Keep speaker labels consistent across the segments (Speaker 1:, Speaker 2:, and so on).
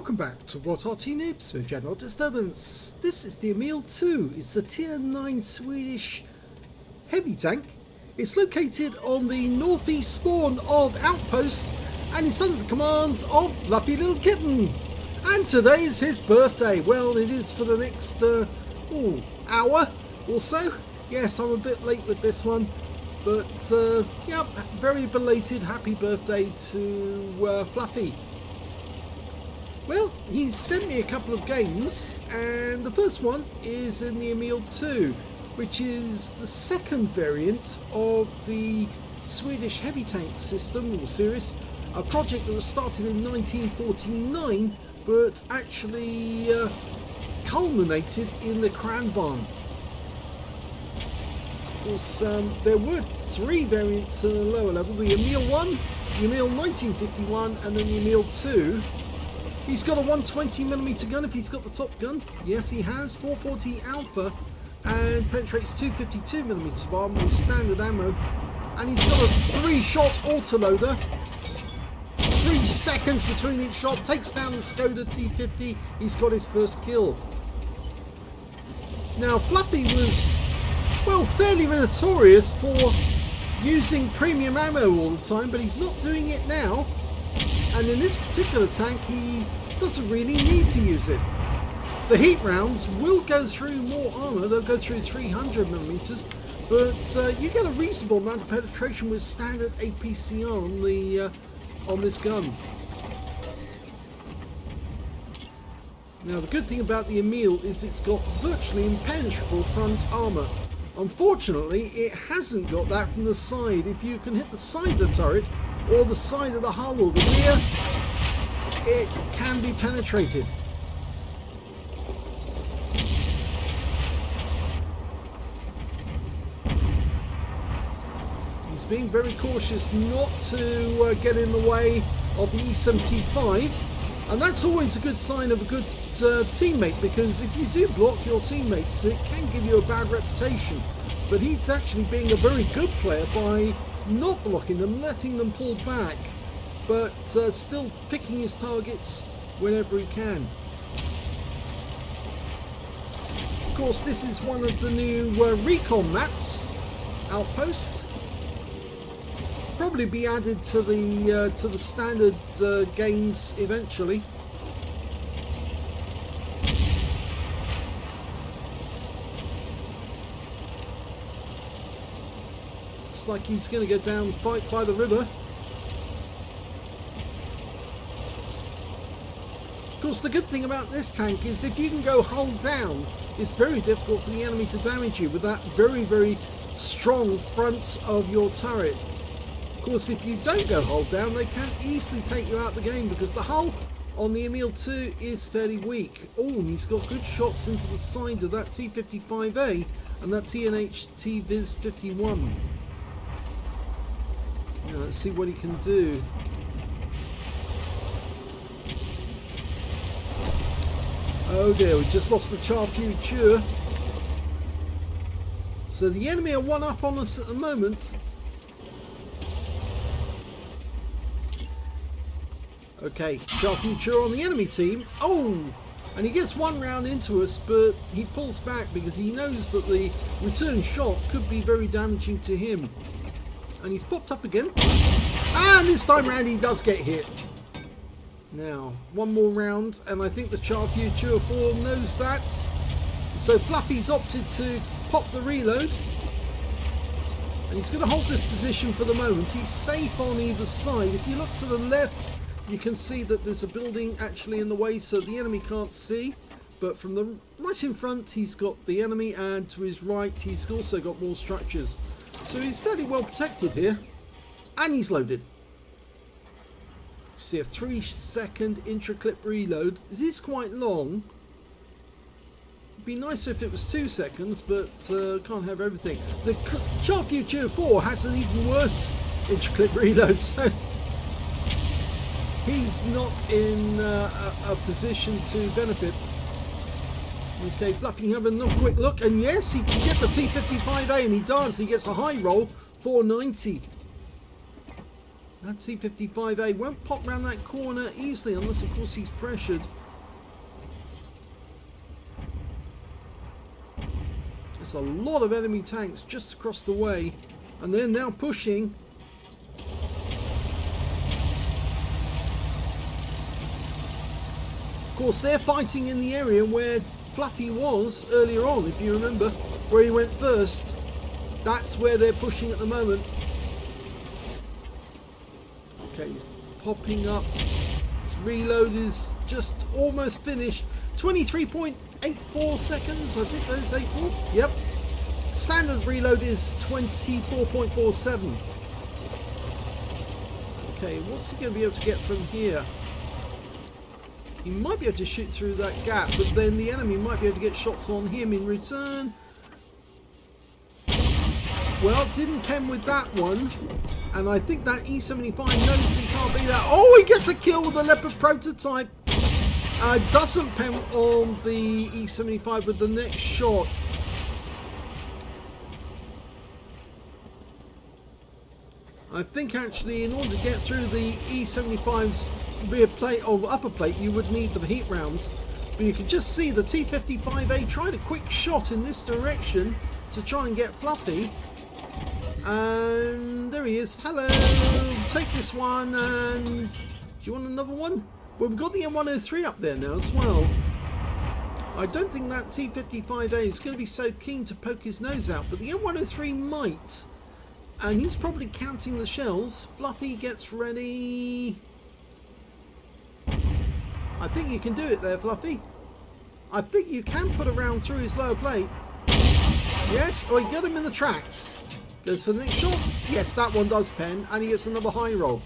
Speaker 1: Welcome back to what Arty Noobs for General Disturbance. This is the Emil 2. It's a tier 9 Swedish heavy tank. It's located on the northeast spawn of Outpost and it's under the commands of Fluffylilkitten. And today is his birthday. Well, it is for the next hour or so. Yes, I'm a bit late with this one. But yeah, very belated happy birthday to Fluffy. Well, he's sent me a couple of games, and the first one is in the Emil 2, which is the second variant of the Swedish heavy tank system or series, a project that was started in 1949 but actually culminated in the Kranvan. Of course, there were three variants at a lower level, the Emil 1, the Emil 1951 and then the Emil 2. He's got a 120mm gun if he's got the top gun. Yes, he has. 440 Alpha and penetrates 252mm of armor with standard ammo. And he's got a 3-shot autoloader. 3 seconds between each shot. Takes down the Skoda T50. He's got his first kill. Now, Fluffy was, well, fairly notorious for using premium ammo all the time, but he's not doing it now. And in this particular tank, he doesn't really need to use it. The heat rounds will go through more armor, they'll go through 300mm, but you get a reasonable amount of penetration with standard APCR on this gun. Now the good thing about the Emil is it's got virtually impenetrable front armor. Unfortunately, it hasn't got that from the side. If you can hit the side of the turret, or the side of the hull or the rear, it can be penetrated. He's being very cautious not to get in the way of the E75, and that's always a good sign of a good teammate, because if you do block your teammates, it can give you a bad reputation. But he's actually being a very good player by not blocking them, letting them pull back, but still picking his targets whenever he can. Of course, this is one of the new recon maps, Outpost. Probably be added to the standard games eventually. Like he's going to go down, fight by the river. Of course, the good thing about this tank is if you can go hull down, it's very difficult for the enemy to damage you with that very, very strong front of your turret. Of course, if you don't go hull down, they can easily take you out the game, because the hull on the Emil 2 is fairly weak. Oh, and he's got good shots into the side of that T55A and that TNH Viz 51. Yeah, let's see what he can do. Oh dear, we just lost the Charfuture. So the enemy are one up on us at the moment. Okay, Charfuture on the enemy team. Oh! And he gets one round into us, but he pulls back because he knows that the return shot could be very damaging to him. And he's popped up again, and this time round he does get hit. Now one more round, and I think the Charfuture 4 knows that, so Fluffy's opted to pop the reload, and he's going to hold this position for the moment. He's safe on either side. If you look to the left, you can see that there's a building actually in the way, so the enemy can't see, but from the right in front he's got the enemy, and to his right he's also got more structures. So he's fairly well protected here, and he's loaded. See, a 3-second intra-clip reload. It is quite long. It'd be nicer if it was 2 seconds, but can't have everything. The Charfuture 4 has an even worse intra-clip reload, so he's not in a position to benefit. Okay, Fluffy having a quick look, and yes, he can get the T55A, and he does. He gets a high roll, 490. That T55A won't pop round that corner easily unless of course he's pressured. There's a lot of enemy tanks just across the way, and they're now pushing. Of course, they're fighting in the area where Fluffy was earlier on, if you remember, where he went first. That's where they're pushing at the moment. Okay, he's popping up. His reload is just almost finished. 23.84 seconds, I think that is 84. Yep. Standard reload is 24.47. Okay, what's he going to be able to get from here? He might be able to shoot through that gap, but then the enemy might be able to get shots on him in return. Well, didn't pen with that one. And I think that E75 knows he can't be that. Oh, he gets a kill with the Leopard prototype. Doesn't pen on the E75 with the next shot. I think actually in order to get through the E75's rear plate or upper plate you would need the heat rounds. But you can just see the T55A tried a quick shot in this direction to try and get Fluffy. And there he is. Hello, take this one. And do you want another one? Well, we've got the M103 up there now as well. I don't think that T55A is going to be so keen to poke his nose out, but the M103 might. And he's probably counting the shells. Fluffy gets ready. I think you can do it there, Fluffy. I think you can put a round through his lower plate. Yes, oh, he got him in the tracks. Goes for the next shot. Yes, that one does pen, and he gets another high roll.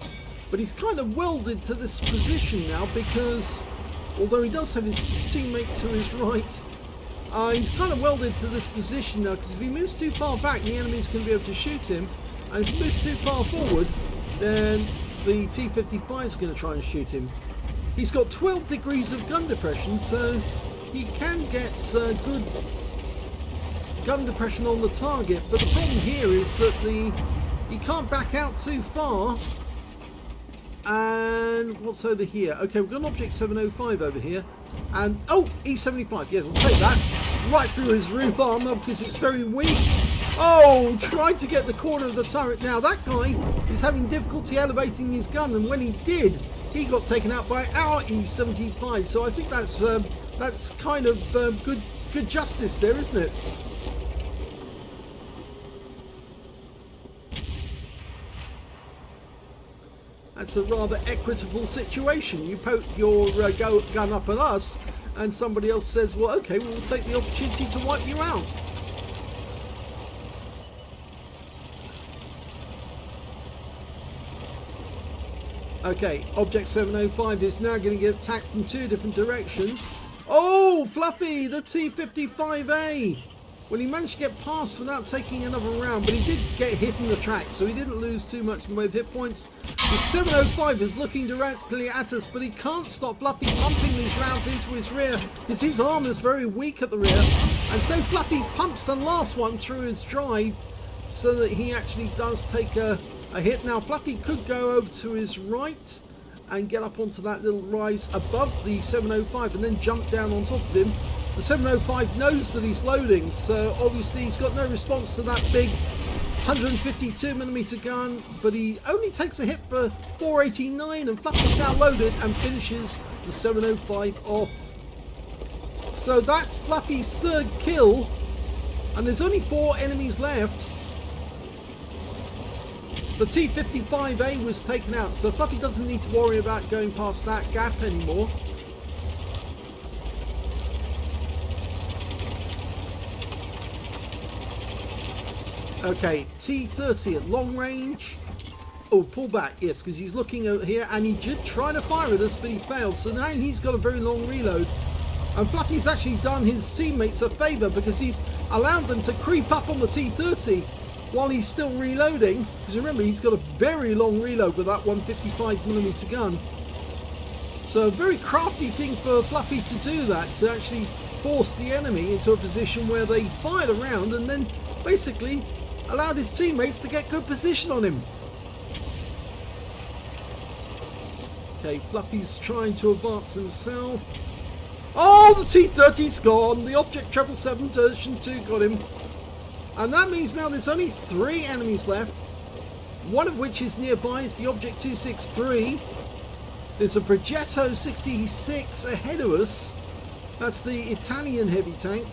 Speaker 1: But he's kind of welded to this position now because, although he does have his teammate to his right, he's kind of welded to this position now because if he moves too far back, the enemy's going to be able to shoot him. And if he moves too far forward, then the T55 is going to try and shoot him. He's got 12 degrees of gun depression, so he can get good gun depression on the target. But the problem here is that he can't back out too far. And what's over here? Okay, we've got an Object 705 over here. And, oh, E75. Yes, we'll take that. Right through his roof armor because it's very weak. Oh, tried to get the corner of the turret. Now, that guy is having difficulty elevating his gun. And when he did, he got taken out by our E75. So I think that's kind of good justice there, isn't it? That's a rather equitable situation. You poke your gun up at us and somebody else says, well, okay, we'll take the opportunity to wipe you out. Okay, Object 705 is now going to get attacked from two different directions. Oh, Fluffy, the T55A. Well, he managed to get past without taking another round, but he did get hit in the track, so he didn't lose too much in the way of hit points. The 705 is looking directly at us, but he can't stop Fluffy pumping these rounds into his rear because his armor is very weak at the rear. And so Fluffy pumps the last one through his drive so that he actually does take a hit. Now, Fluffy could go over to his right and get up onto that little rise above the 705 and then jump down on top of him. The 705 knows that he's loading, so obviously he's got no response to that big 152mm gun, but he only takes a hit for 489, and Fluffy's now loaded and finishes the 705 off. So that's Fluffy's third kill, and there's only 4 enemies left. The T55A was taken out, so Fluffy doesn't need to worry about going past that gap anymore. Okay, T30 at long range. Oh, pull back, yes, because he's looking over here, and he did try to fire at us, but he failed. So now he's got a very long reload. And Fluffy's actually done his teammates a favour because he's allowed them to creep up on the T30 while he's still reloading. Because remember, he's got a very long reload with that 155mm gun. So a very crafty thing for Fluffy to do that, to actually force the enemy into a position where they fired a round and then basically allowed his teammates to get good position on him. Okay, Fluffy's trying to advance himself. Oh, the T-30's gone. The Object 777 version 2 got him. And that means now there's only 3 enemies left. One of which is nearby. It's the Object 263. There's a Progetto 66 ahead of us. That's the Italian heavy tank.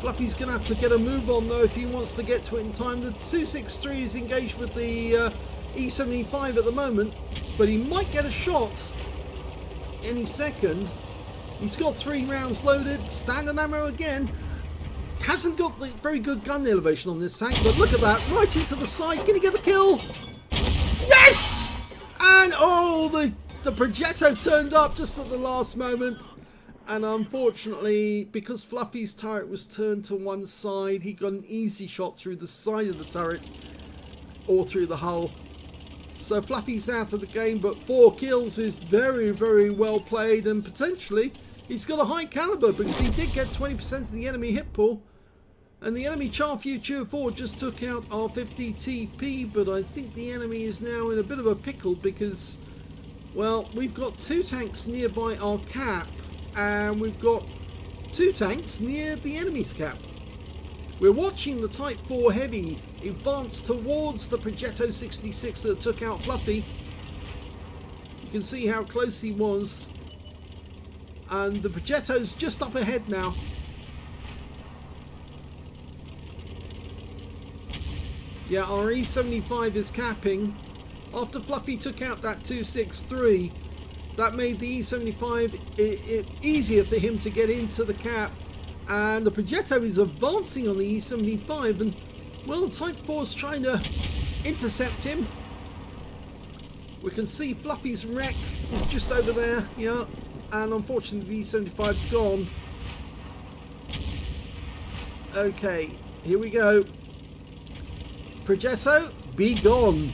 Speaker 1: Fluffy's going to have to get a move on though if he wants to get to it in time. The 263 is engaged with the E75 at the moment, but he might get a shot any second. He's got 3 rounds loaded, standard ammo again. Hasn't got the very good gun elevation on this tank, but look at that, right into the side. Can he get the kill? Yes! And oh, the Progetto turned up just at the last moment. And unfortunately, because Fluffy's turret was turned to one side, he got an easy shot through the side of the turret or through the hull. So Fluffy's out of the game, but 4 kills is very, very well played, and potentially he's got a high caliber because he did get 20% of the enemy hit pool. And the enemy Char Future 4 just took out R50 TP, but I think the enemy is now in a bit of a pickle because, well, we've got 2 tanks nearby our cap. And we've got 2 tanks near the enemy's cap. We're watching the Type 4 Heavy advance towards the Progetto 66 that took out Fluffy. You can see how close he was. And the Progetto's just up ahead now. Yeah, our E75 is capping. After Fluffy took out that 263, that made the E75 easier for him to get into the cap, and the Progetto is advancing on the E75, and well, Type 4 is trying to intercept him. We can see Fluffy's wreck is just over there, yeah, and unfortunately the E75's gone. Okay, here we go. Progetto, be gone.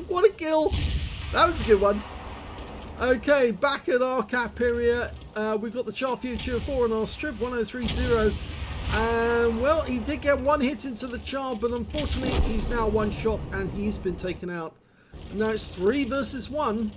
Speaker 1: What a kill! That was a good one. Okay, back at our cap area, we've got the Char Future 4 on our strip, 1030. And well, he did get 1 hit into the Char, but unfortunately he's now 1 shot and he's been taken out. And now it's 3 versus 1.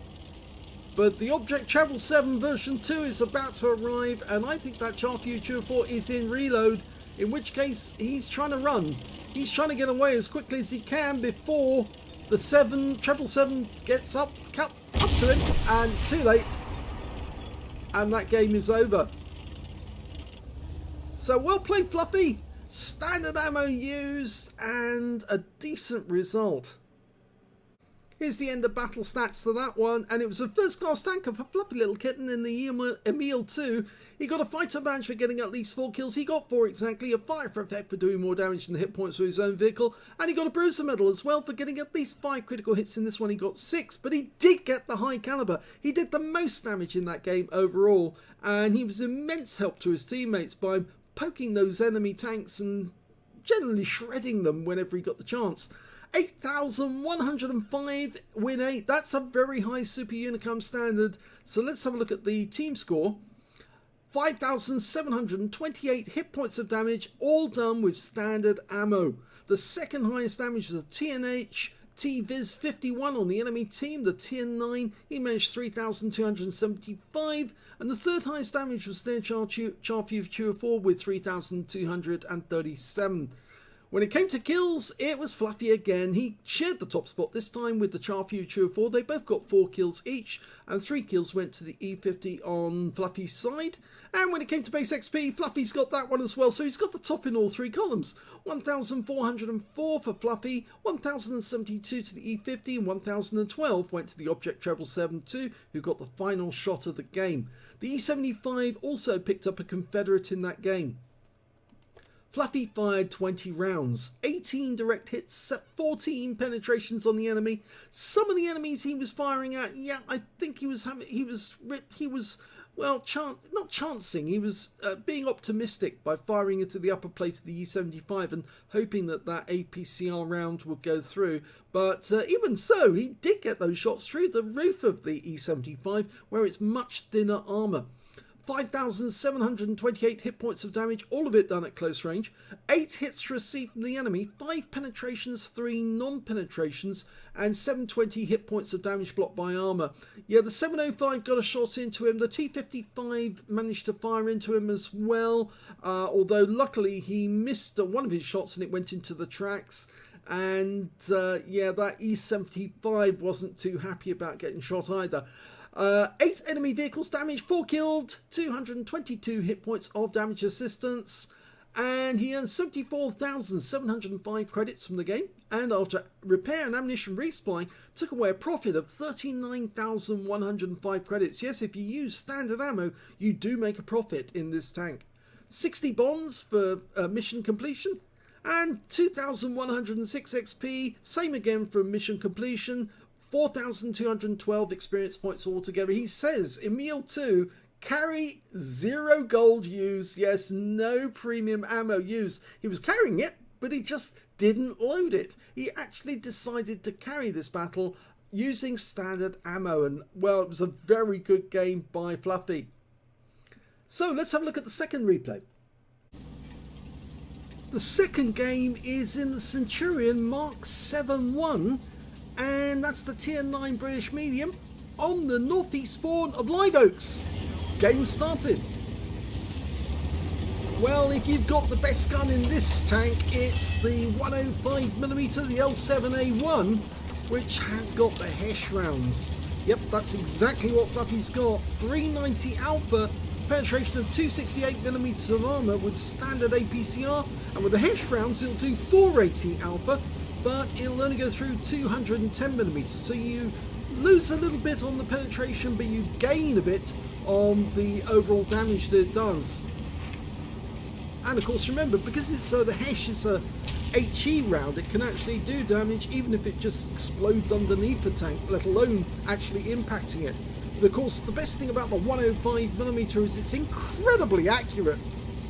Speaker 1: But the Object 777 version 2 is about to arrive, and I think that Char Future 4 is in reload, in which case he's trying to run. He's trying to get away as quickly as he can before the 777 gets up to him, and it's too late, and that game is over. So well played, Fluffy. Standard ammo used and a decent result. Here's the end of battle stats to that one, and it was a first class tanker for Fluffylilkitten in the Emil 2. He got a fighter badge for getting at least 4 kills. He got 4 exactly, a fire for effect for doing more damage than the hit points for his own vehicle, and he got a bruiser medal as well for getting at least 5 critical hits. In this one he got 6, but he did get the high caliber. He did the most damage in that game overall, and he was immense help to his teammates by poking those enemy tanks and generally shredding them whenever he got the chance. 8,105 win 8. That's a very high Super Unicum standard. So let's have a look at the team score. 5,728 hit points of damage, all done with standard ammo. The second highest damage was a TNH T-Viz 51 on the enemy team. The TN9, he managed 3,275. And the third highest damage was their Char Future 4 with 3,237. When it came to kills, it was Fluffy again. He shared the top spot, this time with the Char Future 4. They both got 4 kills each, and 3 kills went to the E50 on Fluffy's side. And when it came to base XP, Fluffy's got that one as well, so he's got the top in all 3 columns. 1,404 for Fluffy, 1,072 to the E50, and 1,012 went to the Object 777-2, who got the final shot of the game. The E75 also picked up a Confederate in that game. Fluffy fired 20 rounds, 18 direct hits, 14 penetrations on the enemy. Some of the enemies he was firing at, yeah, I think he was well, not chancing. He was being optimistic by firing into the upper plate of the E75 and hoping that that APCR round would go through. But even so, he did get those shots through the roof of the E75, where it's much thinner armour. 5,728 hit points of damage, all of it done at close range. 8 hits received from the enemy, 5 penetrations, 3 non-penetrations, and 720 hit points of damage blocked by armour. Yeah, the 705 got a shot into him. The T55 managed to fire into him as well, although luckily he missed one of his shots and it went into the tracks. And yeah, that E75 wasn't too happy about getting shot either. 8 enemy vehicles damaged, 4 killed, 222 hit points of damage assistance, and he earned 74,705 credits from the game, and after repair and ammunition resupply, took away a profit of 39,105 credits. Yes, if you use standard ammo, you do make a profit in this tank. 60 bonds for mission completion, and 2,106 XP, same again for mission completion. 4,212 experience points altogether. He says, Emil 2, carry 0 gold used. Yes, no premium ammo used. He was carrying it, but he just didn't load it. He actually decided to carry this battle using standard ammo. And, well, it was a very good game by Fluffy. So, let's have a look at the second replay. The second game is in the Centurion Mark 7-1. And that's the tier 9 British medium on the northeast spawn of Live Oaks. Game started. Well, if you've got the best gun in this tank, it's the 105mm, the L7A1, which has got the HESH rounds. Yep, that's exactly what Fluffy's got. 390 alpha, penetration of 268mm of armour with standard APCR, and with the HESH rounds it'll do 480 alpha, but it'll only go through 210mm, so you lose a little bit on the penetration, but you gain a bit on the overall damage that it does. And of course, remember, because it's the HESH is a HE round, it can actually do damage even if it just explodes underneath the tank, let alone actually impacting it. But of course, the best thing about the 105mm is it's incredibly accurate.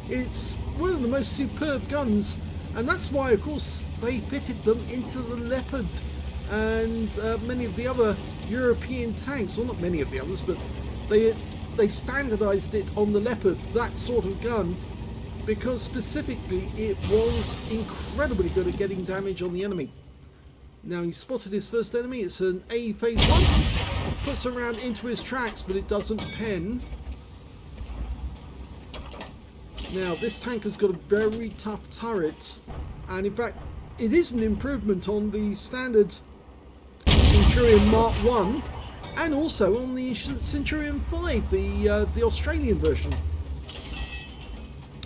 Speaker 1: It's one of the most superb guns. And that's why, of course, they fitted them into the Leopard and many of the other European tanks. Well, not many of the others, but they standardised it on the Leopard, that sort of gun, because specifically it was incredibly good at getting damage on the enemy. Now, he spotted his first enemy. It's an A phase 1. Puts around into his tracks, but it doesn't pen. Now, this tank has got a very tough turret, and in fact, it is an improvement on the standard Centurion Mark 1, and also on the Centurion 5, the Australian version.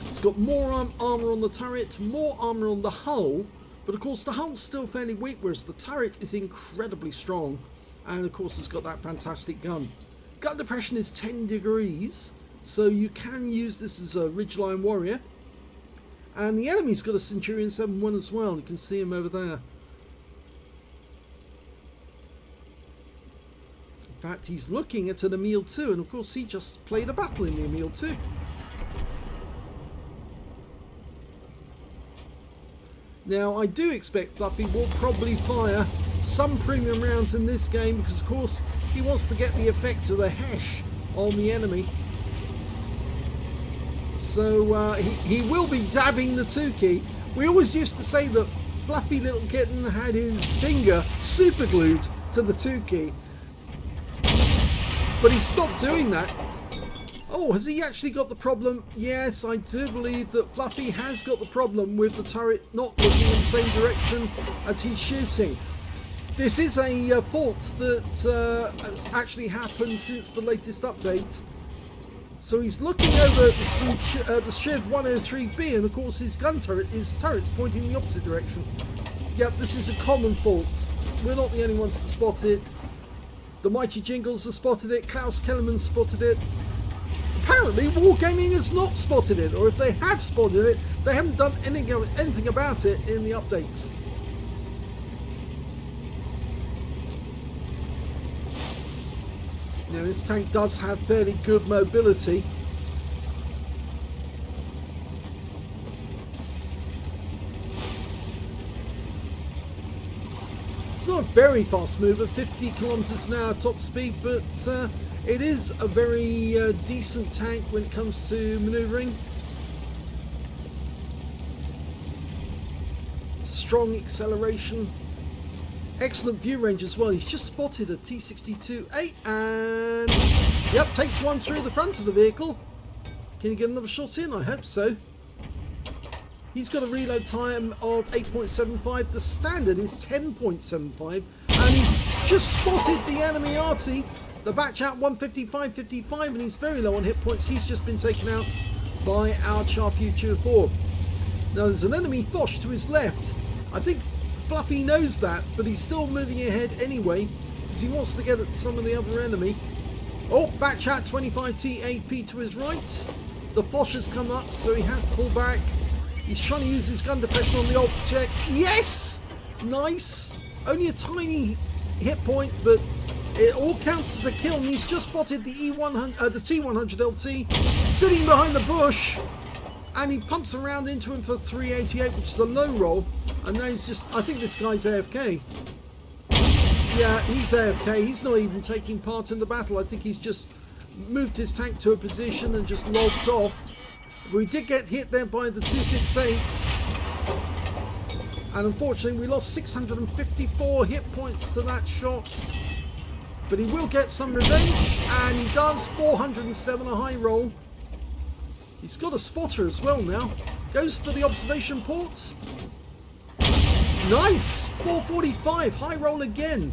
Speaker 1: It's got more armour on the turret, more armour on the hull, but of course the hull's still fairly weak, whereas the turret is incredibly strong, and of course it's got that fantastic gun. Gun depression is 10 degrees. So you can use this as a Ridgeline Warrior. And the enemy's got a Centurion 7-1 as well. You can see him over there. In fact, he's looking at an Emil 2. And of course, he just played a battle in the Emil 2. Now, I do expect Fluffy will probably fire some premium rounds in this game. Because, of course, he wants to get the effect of the HESH on the enemy. So he will be dabbing the 2 key. We always used to say that Fluffylilkitten had his finger super glued to the 2 key. But he stopped doing that. Oh, has he actually got the problem? Yes, I do believe that Fluffy has got the problem with the turret not looking in the same direction as he's shooting. This is a fault that has actually happened since the latest update. So he's looking over at the Shiv 103B, and of course his gun turret, his turret's pointing in the opposite direction. Yep, this is a common fault. We're not the only ones to spot it. The Mighty Jingles have spotted it, Klaus Kellerman spotted it. Apparently Wargaming has not spotted it, or if they have spotted it, they haven't done anything about it in the updates. Now, this tank does have fairly good mobility. It's not a very fast mover, 50 kilometers an hour top speed, but It is a very decent tank when it comes to manoeuvring. Strong acceleration. Excellent view range as well. He's just spotted a T-62A and yep, takes one through the front of the vehicle. Can he get another shot in? I hope so. He's got a reload time of 8.75. The standard is 10.75. And he's just spotted the enemy Arty. The batch out 155.55 and he's very low on hit points. He's just been taken out by our Future 4. Now there's an enemy Foch to his left. I think Fluffy knows that, but he's still moving ahead anyway because he wants to get at some of the other enemy. Oh, batch out 25T AP to his right. The Foch has come up, so he has to pull back. He's trying to use his gun depression on the object. Yes! Nice! Only a tiny hit point, but it all counts as a kill. And he's just spotted the the T100 LT sitting behind the bush. And he pumps around into him for 388, which is a low roll. And now he's just, I think this guy's AFK. Yeah, he's AFK. He's not even taking part in the battle. I think he's just moved his tank to a position and just logged off. We did get hit there by the 268. And unfortunately we lost 654 hit points to that shot. But he will get some revenge. And he does. 407, a high roll. He's got a spotter as well now. Goes for the observation port. Nice! 445, high roll again.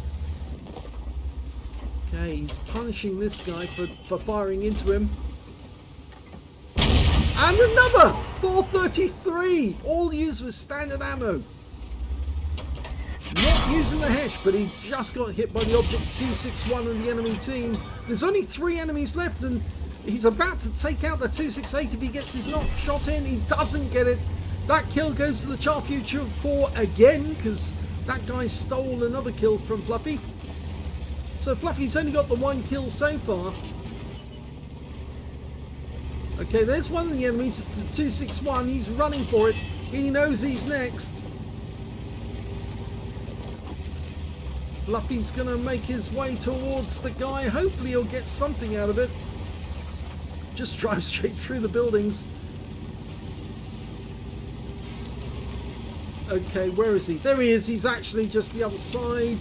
Speaker 1: Okay, he's punishing this guy for firing into him. And another! 433! All used with standard ammo. Not using the Hesh, but he just got hit by the Object 261 of the enemy team. There's only 3 enemies left and he's about to take out the 268 if he gets his knock shot in. He doesn't get it. That kill goes to the Future 4 again because that guy stole another kill from Fluffy. So Fluffy's only got the 1 kill so far. Okay, there's one of the enemies. It's the 261. He's running for it. He knows he's next. Fluffy's going to make his way towards the guy. Hopefully he'll get something out of it. Just drive straight through the buildings. Okay, where is he? There he is. He's actually just the other side.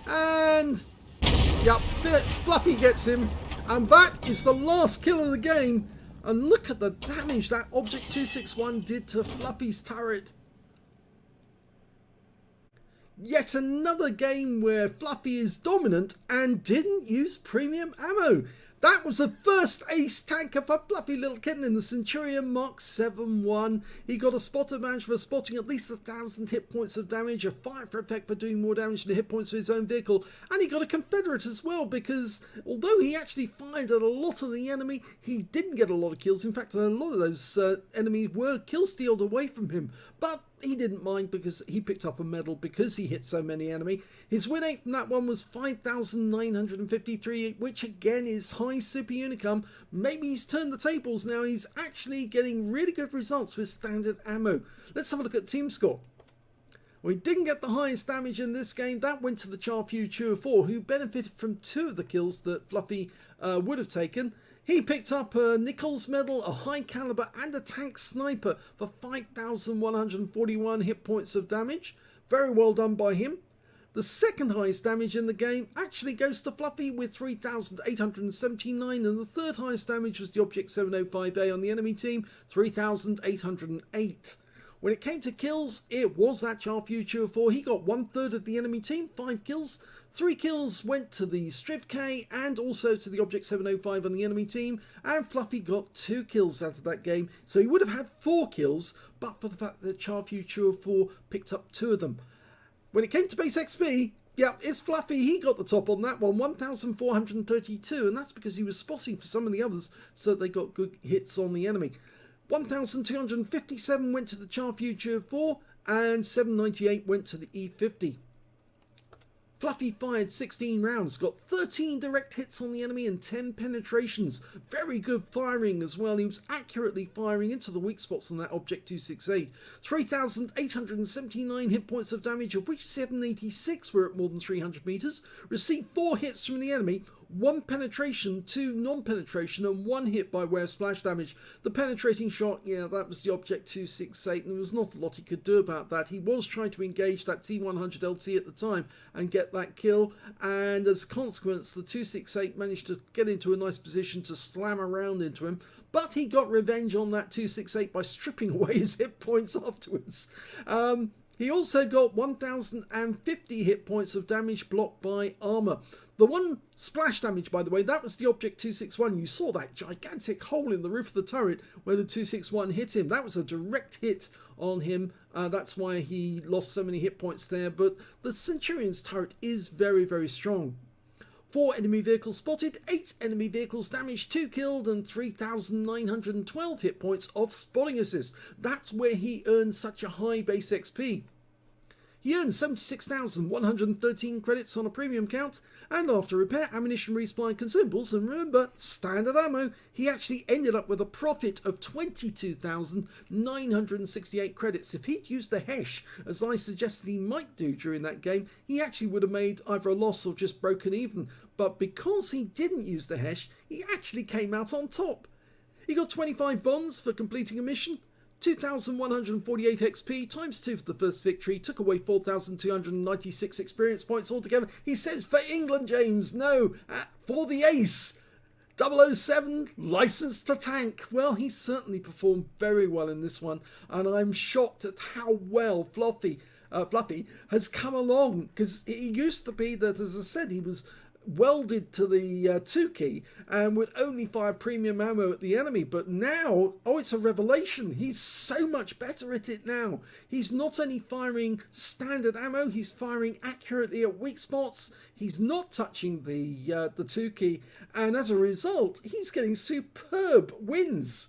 Speaker 1: And yep, Fluffy gets him. And that is the last kill of the game. And look at the damage that Object 261 did to Fluffy's turret. Yet another game where Fluffy is dominant and didn't use premium ammo. That was the first ace tanker for Fluffylilkitten in the Centurion Mark 7-1. He got a spotter badge for spotting at least 1,000 hit points of damage, a fire for effect for doing more damage than hit points to his own vehicle, and he got a Confederate as well because although he actually fired at a lot of the enemy, he didn't get a lot of kills. In fact, a lot of those enemies were kill-stealed away from him, but he didn't mind because he picked up a medal because he hit so many enemy. His win rate from that one was 5,953, which again is high super unicum. Maybe he's turned the tables now. He's actually getting really good results with standard ammo. Let's have a look at team score. Well, he didn't get the highest damage in this game. That went to the Future 4, who benefited from 2 of the kills that Fluffy would have taken. He picked up a Nichols medal, a high caliber and a tank sniper for 5,141 hit points of damage. Very well done by him. The second highest damage in the game actually goes to Fluffy with 3,879, and the third highest damage was the Object 705A on the enemy team, 3,808. When it came to kills, it was that Future 4. He got 1/3 of the enemy team, 5 kills. 3 kills went to the Striv K and also to the Object 705 on the enemy team, and Fluffy got 2 kills out of that game, so he would have had 4 kills, but for the fact that Future 4 picked up 2 of them. When it came to base XP, yeah, it's Fluffy. He got the top on that one, 1,432, and that's because he was spotting for some of the others, so they got good hits on the enemy. 1,257 went to the Future 4, and 798 went to the E50. Fluffy fired 16 rounds, got 13 direct hits on the enemy and 10 penetrations. Very good firing as well. He was accurately firing into the weak spots on that Object 268. 3,879 hit points of damage, of which 786 were at more than 300 meters. Received 4 hits from the enemy, 1 penetration, 2 non-penetration, and 1 hit by way of splash damage. The penetrating shot, yeah, that was the Object 268, and there was not a lot he could do about that. He was trying to engage that T100 LT at the time and get that kill, and as a consequence, the 268 managed to get into a nice position to slam around into him. But he got revenge on that 268 by stripping away his hit points afterwards. He also got 1,050 hit points of damage blocked by armor. The one splash damage, by the way, that was the Object 261. You saw that gigantic hole in the roof of the turret where the 261 hit him. That was a direct hit on him. That's why he lost so many hit points there. But the Centurion's turret is very, very strong. 4 enemy vehicles spotted, 8 enemy vehicles damaged, 2 killed, and 3,912 hit points of spotting assist. That's where he earned such a high base XP. He earned 76,113 credits on a premium count, and after repair, ammunition, resupply, and consumables, and remember, standard ammo, he actually ended up with a profit of 22,968 credits. If he'd used the Hesh, as I suggested he might do during that game, he actually would have made either a loss or just broken even. But because he didn't use the Hesh, he actually came out on top. He got 25 bonds for completing a mission, 2,148 XP times 2 for the first victory, took away 4,296 experience points altogether. He says for England, James, no, for the ace. 007 licensed to tank. Well, he certainly performed very well in this one, and I'm shocked at how well Fluffy has come along, because he used to be that, as I said, he was welded to the 2 key and would only fire premium ammo at the enemy, but now, oh, it's a revelation. He's so much better at it now. He's not only firing standard ammo, he's firing accurately at weak spots. He's not touching the 2 key, and as a result, he's getting superb wins.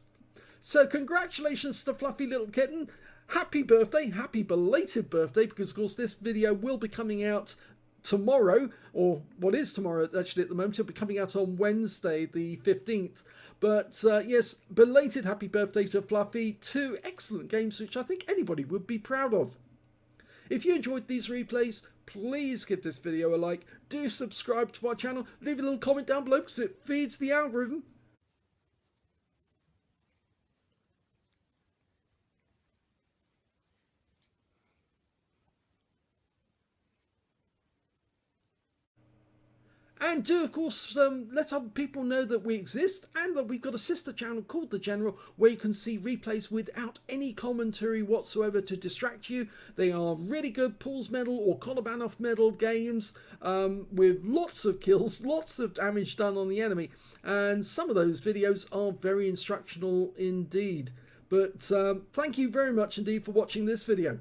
Speaker 1: So congratulations to Fluffylilkitten. Happy birthday, happy belated birthday, because of course this video will be coming out tomorrow, or what is tomorrow actually at the moment. It'll be coming out on Wednesday the 15th. But yes, belated happy birthday to Fluffy. 2 excellent games which I think anybody would be proud of. If you enjoyed these replays, please give this video a like, do subscribe to our channel, leave a little comment down below because it feeds the algorithm. And do, of course, let other people know that we exist and that we've got a sister channel called The General where you can see replays without any commentary whatsoever to distract you. They are really good Paul's Medal or Konobanov Medal games with lots of kills, lots of damage done on the enemy. And some of those videos are very instructional indeed. But thank you very much indeed for watching this video.